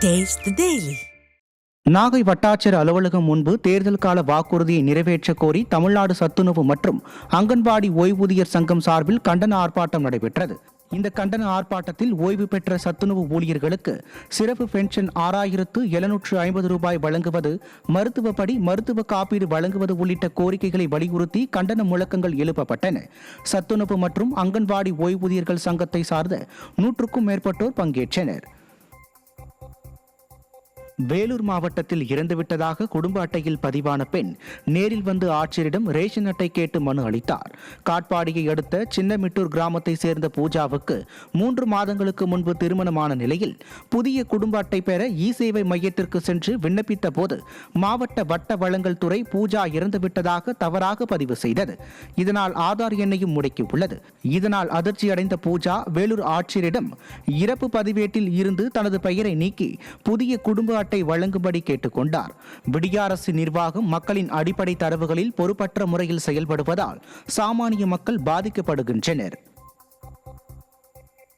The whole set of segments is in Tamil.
Taste the Daily. நாகை வட்டாட்சியர் அலுவலகம் முன்பு தேர்தல் கால வாக்குறுதியை நிறைவேற்ற கோரி தமிழ்நாடு சத்துணவு மற்றும் அங்கன்வாடி ஓய்வூதியர் சங்கம் சார்பில் கண்டன ஆர்ப்பாட்டம் நடைபெற்றது. இந்த கண்டன ஆர்ப்பாட்டத்தில் ஓய்வு பெற்ற சத்துணவு ஊழியர்களுக்கு சிறப்பு பென்ஷன் 6,750 ரூபாய் வழங்குவது, மருத்துவப்படி மருத்துவ காப்பீடு வழங்குவது உள்ளிட்ட கோரிக்கைகளை வலியுறுத்தி கண்டன முழக்கங்கள் எழுப்பப்பட்டன. சத்துணவு மற்றும் அங்கன்வாடி ஓய்வூதியர்கள் சங்கத்தை சார்ந்த 100க்கும் மேற்பட்டோர் பங்கேற்றனர். வேலூர் மாவட்டத்தில் இறந்துவிட்டதாக குடும்ப அட்டையில் பதிவான பெண் நேரில் வந்து ஆட்சியரிடம் ரேஷன் அட்டை கேட்டு மனு அளித்தார். காட்பாடியை அடுத்த சின்னமிட்டூர் கிராமத்தை சேர்ந்த பூஜாவுக்கு 3 மாதங்களுக்கு முன்பு திருமணமான நிலையில் புதிய குடும்ப அட்டை பெற இ-சேவை மையத்திற்கு சென்று விண்ணப்பித்த போது மாவட்ட வட்ட வழங்கல் துறை பூஜா இறந்துவிட்டதாக தவறாக பதிவு செய்தது. இதனால் ஆதார் எண்ணையும் முடக்கியுள்ளது. இதனால் அதிர்ச்சியடைந்த பூஜா வேலூர் ஆட்சியரிடம் இறப்பு பதிவேட்டில் இருந்து தனது பெயரை நீக்கி புதிய குடும்ப அட்டை வழங்கும்படி கேட்டுக்கொண்டார். விடிய அரசு நிர்வாகம் மக்களின் அடிப்படை தரவுகளில் பொறுப்பற்ற முறையில் செயல்படுவதால் சாமானிய மக்கள் பாதிக்கப்படுகின்றனர்.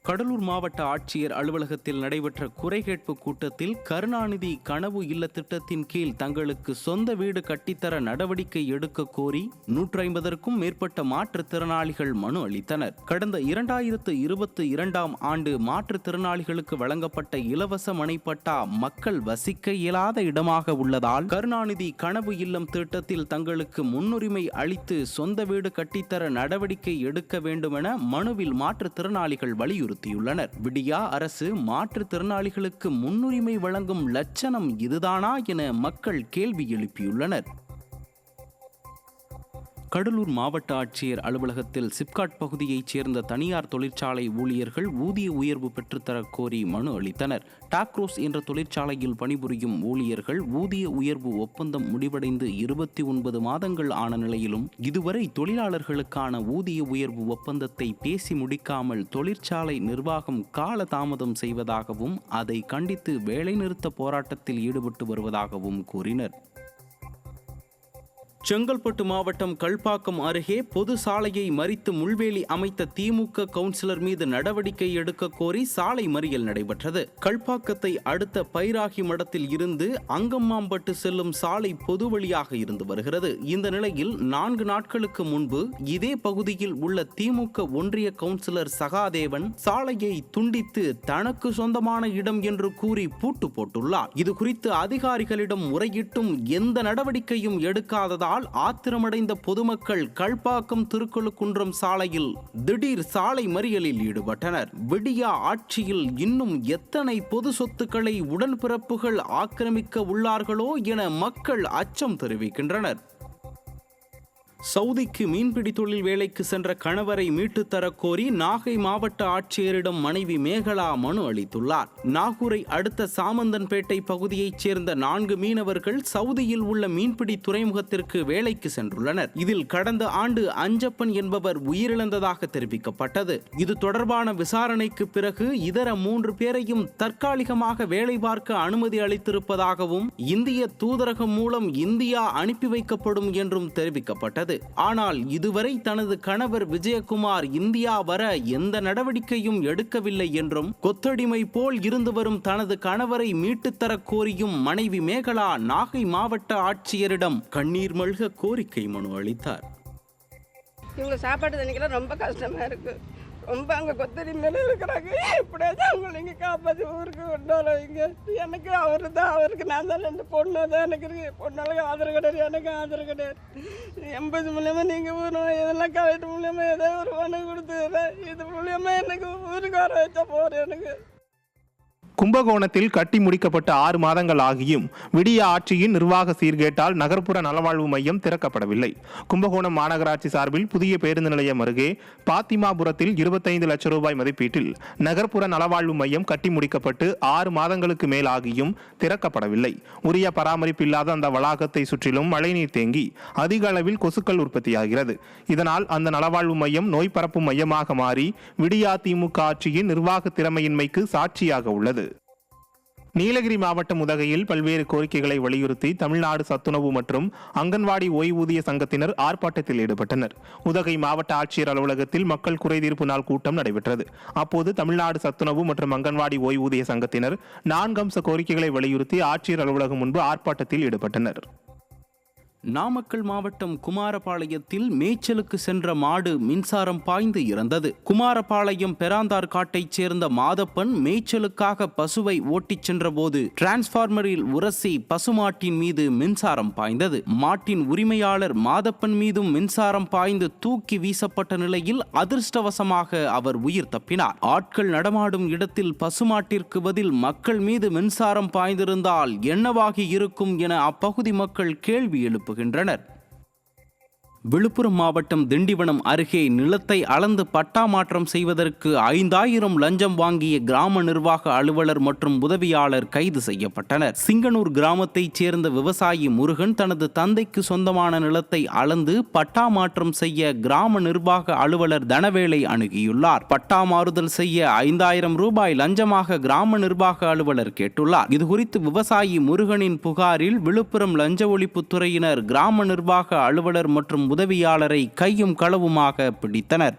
கடலூர் மாவட்ட ஆட்சியர் அலுவலகத்தில் நடைபெற்ற குறை கேட்பு கூட்டத்தில் கருணாநிதி கனவு இல்ல திட்டத்தின் கீழ் தங்களுக்கு சொந்த வீடு கட்டித்தர நடவடிக்கை எடுக்க கோரி 150க்கும் மேற்பட்ட மாற்றுத்திறனாளிகள் மனு அளித்தனர். கடந்த 2022ஆம் ஆண்டு மாற்றுத்திறனாளிகளுக்கு வழங்கப்பட்ட இலவச மனைப்பட்டா மக்கள் வசிக்க இயலாத இடமாக உள்ளதால் கருணாநிதி கனவு இல்லம் திட்டத்தில் தங்களுக்கு முன்னுரிமை அளித்து சொந்த வீடு கட்டித்தர நடவடிக்கை எடுக்க வேண்டுமென மனுவில் மாற்றுத்திறனாளிகள் வலியுறுத்தினர். விடியா அரசு மாற்றுத்திறனாளிகளுக்கு முன்னுரிமை வழங்கும் லட்சணம் இதுதானா என மக்கள் கேள்வி எழுப்பியுள்ளனர். கடலூர் மாவட்ட ஆட்சியர் அலுவலகத்தில் சிப்காட் பகுதியைச் சேர்ந்த தனியார் தொழிற்சாலை ஊழியர்கள் ஊதிய உயர்வு பெற்றுத்தரக் கோரி மனு அளித்தனர். டாக்ரோஸ் என்ற தொழிற்சாலையில் பணிபுரியும் ஊழியர்கள் ஊதிய உயர்வு ஒப்பந்தம் முடிவடைந்து 29 மாதங்கள் ஆன நிலையிலும் இதுவரை தொழிலாளர்களுக்கான ஊதிய உயர்வு ஒப்பந்தத்தை பேசி முடிக்காமல் தொழிற்சாலை நிர்வாகம் கால தாமதம் செய்வதாகவும் அதை கண்டித்து வேலைநிறுத்த போராட்டத்தில் ஈடுபட்டு வருவதாகவும் கூறினர். செங்கல்பட்டு மாவட்டம் கல்பாக்கம் அருகே பொது சாலையை மறித்து முள்வேலி அமைத்த திமுக கவுன்சிலர் மீது நடவடிக்கை எடுக்க கோரி சாலை மறியல் நடைபெற்றது. கல்பாக்கத்தை அடுத்த பைராகி மடத்தில் இருந்து அங்கம்மாம்பட்டு செல்லும் சாலை பொது வழியாக இருந்து வருகிறது. இந்த நிலையில் 4 நாட்களுக்கு முன்பு இதே பகுதியில் உள்ள திமுக ஒன்றிய கவுன்சிலர் சகாதேவன் சாலையை துண்டித்து தனக்கு சொந்தமான இடம் என்று கூறி பூட்டு போட்டுள்ளார். இது குறித்து அதிகாரிகளிடம் முறையிட்டும் எந்த நடவடிக்கையும் எடுக்காததால் ஆத்திரமடைந்த பொதுமக்கள் கல்பாக்கம் திருக்கழுக்குன்றம் சாலையில் திடீர் சாலை மறியலில் ஈடுபட்டனர். விடியா ஆட்சியில் இன்னும் எத்தனை பொது சொத்துக்களை உடன்பிறப்புகள் ஆக்கிரமிக்க உள்ளார்களோ என மக்கள் அச்சம் தெரிவிக்கின்றனர். சவுதிக்கு மீன்பிடி தொழில் வேலைக்கு சென்ற கணவரை மீட்டுத் தரக் கோரி நாகை மாவட்ட ஆட்சியரிடம் மனைவி மேகலா மனு அளித்துள்ளார். நாகூரை அடுத்த சாமந்தன்பேட்டை பகுதியைச் சேர்ந்த 4 மீனவர்கள் சவுதியில் உள்ள மீன்பிடி துறைமுகத்திற்கு வேலைக்கு சென்றுள்ளனர். இதில் கடந்த ஆண்டு அஞ்சப்பன் என்பவர் உயிரிழந்ததாக தெரிவிக்கப்பட்டது. இது தொடர்பான விசாரணைக்கு பிறகு இதர 3 பேரையும் தற்காலிகமாக வேலை பார்க்க அனுமதி அளித்திருப்பதாகவும் இந்திய தூதரகம் மூலம் இந்தியா அனுப்பி வைக்கப்படும் என்றும் தெரிவிக்கப்பட்டது. ஆனால் இதுவரை தனது கணவர் விஜயகுமார் இந்தியா வர எந்த நடவடிக்கையும் எடுக்கவில்லை என்றும் கொத்தடிமை போல் இருந்து வரும் தனது கணவரை மீட்டுத் தரக் கோரியும் மனைவி மேகலா நாகை மாவட்ட ஆட்சியரிடம் கண்ணீர் மல்க கோரிக்கை மனு அளித்தார். இவங்க சாப்பாடு தண்ணிக்கெல்லாம் ரொம்ப கஷ்டமா இருக்கு. ரொம்ப அங்கே கொத்தடி மேலே இருக்கிறாங்க. எப்படியாவது அவங்களை இங்கே காப்பாற்றி ஊருக்கு கொண்டாலும் இங்கே எனக்கு அவருக்கு நான் தான் 2 பொண்ணு தான் எனக்கு இருக்கு. பொண்ணாலும் ஆதரவு கிடையாது, எனக்கு ஆதரவு கிடையாது. 80 மூலியமாக நீங்கள் ஊரும் இதெல்லாம் கலெக்டர் மூலியமாக ஏதோ ஒரு பணம் கொடுத்து இது மூலியமாக எனக்கு ஊருக்கு வர வச்சா போகிறேன். எனக்கு கும்பகோணத்தில் கட்டி முடிக்கப்பட்ட 6 மாதங்கள் ஆகியும் விடிய ஆட்சியின் நிர்வாக சீர்கேட்டால் நகர்ப்புற நலவாழ்வு மையம் திறக்கப்படவில்லை. கும்பகோணம் மாநகராட்சி சார்பில் புதிய பேருந்து நிலையம் அருகே பாத்திமாபுரத்தில் 25 லட்சம் ரூபாய் மதிப்பீட்டில் நகர்ப்புற நலவாழ்வு மையம் கட்டி முடிக்கப்பட்டு 6 மாதங்களுக்கு மேல் ஆகியும் திறக்கப்படவில்லை. உரிய பராமரிப்பு இல்லாத அந்த வளாகத்தை சுற்றிலும் மழைநீர் தேங்கி அதிக அளவில் கொசுக்கள் உற்பத்தியாகிறது. இதனால் அந்த நலவாழ்வு மையம் நோய் பரப்பும் மையமாக மாறி விடியா திமுக ஆட்சியின் நிர்வாக திறமையின்மைக்கு சாட்சியாக உள்ளது. நீலகிரி மாவட்டம் உதகையில் பல்வேறு கோரிக்கைகளை வலியுறுத்தி தமிழ்நாடு சத்துணவு மற்றும் அங்கன்வாடி ஓய்வூதிய சங்கத்தினர் ஆர்ப்பாட்டத்தில் ஈடுபட்டனர். உதகை மாவட்ட ஆட்சியர் அலுவலகத்தில் மக்கள் குறைதீர்ப்பு நாள் கூட்டம் நடைபெற்றது. அப்போது தமிழ்நாடு சத்துணவு மற்றும் அங்கன்வாடி ஓய்வூதிய சங்கத்தினர் 4 அம்ச கோரிக்கைகளை வலியுறுத்தி ஆட்சியர் அலுவலகம் முன்பு ஆர்ப்பாட்டத்தில் ஈடுபட்டனர். நாமக்கல் மாவட்டம் குமாரபாளையத்தில் மேய்ச்சலுக்கு சென்ற மாடு மின்சாரம் பாய்ந்து இறந்தது. குமாரபாளையம் பெராந்தார் காட்டைச் சேர்ந்த மாதப்பன் மேய்ச்சலுக்காக பசுவை ஓட்டிச் சென்றபோது டிரான்ஸ்பார்மரில் உரசி பசுமாட்டின் மீது மின்சாரம் பாய்ந்தது. மாட்டின் உரிமையாளர் மாதப்பன் மீதும் மின்சாரம் பாய்ந்து தூக்கி வீசப்பட்ட நிலையில் அதிர்ஷ்டவசமாக அவர் உயிர் தப்பினார். ஆட்கள் நடமாடும் இடத்தில் பசுமாட்டிற்கு பதில் மக்கள் மீது மின்சாரம் பாய்ந்திருந்தால் என்னவாகி இருக்கும் என அப்பகுதி மக்கள் கேள்வி எழுப்புகின்றனர். விழுப்புரம் மாவட்டம் திண்டிவனம் அருகே நிலத்தை அளந்து பட்டா மாற்றம் செய்வதற்கு 5000 லஞ்சம் வாங்கிய கிராம நிர்வாக அலுவலர் மற்றும் உதவியாளர் கைது செய்யப்பட்டனர். சிங்கனூர் கிராமத்தைச் சேர்ந்த விவசாயி முருகன் தனது தந்தைக்கு சொந்தமான நிலத்தை அளந்து பட்டா மாற்றம் செய்ய கிராம நிர்வாக அலுவலர் தனவேலை அணுகியுள்ளார். பட்டா மாறுதல் செய்ய 5000 ரூபாய் லஞ்சமாக கிராம நிர்வாக அலுவலர் கேட்டுள்ளார். இதுகுறித்து விவசாயி முருகனின் புகாரில் விழுப்புரம் லஞ்ச ஒழிப்புத்துறையினர் கிராம நிர்வாக அலுவலர் மற்றும் உதவியாளரை கையும் களவுமாக பிடித்தனர்.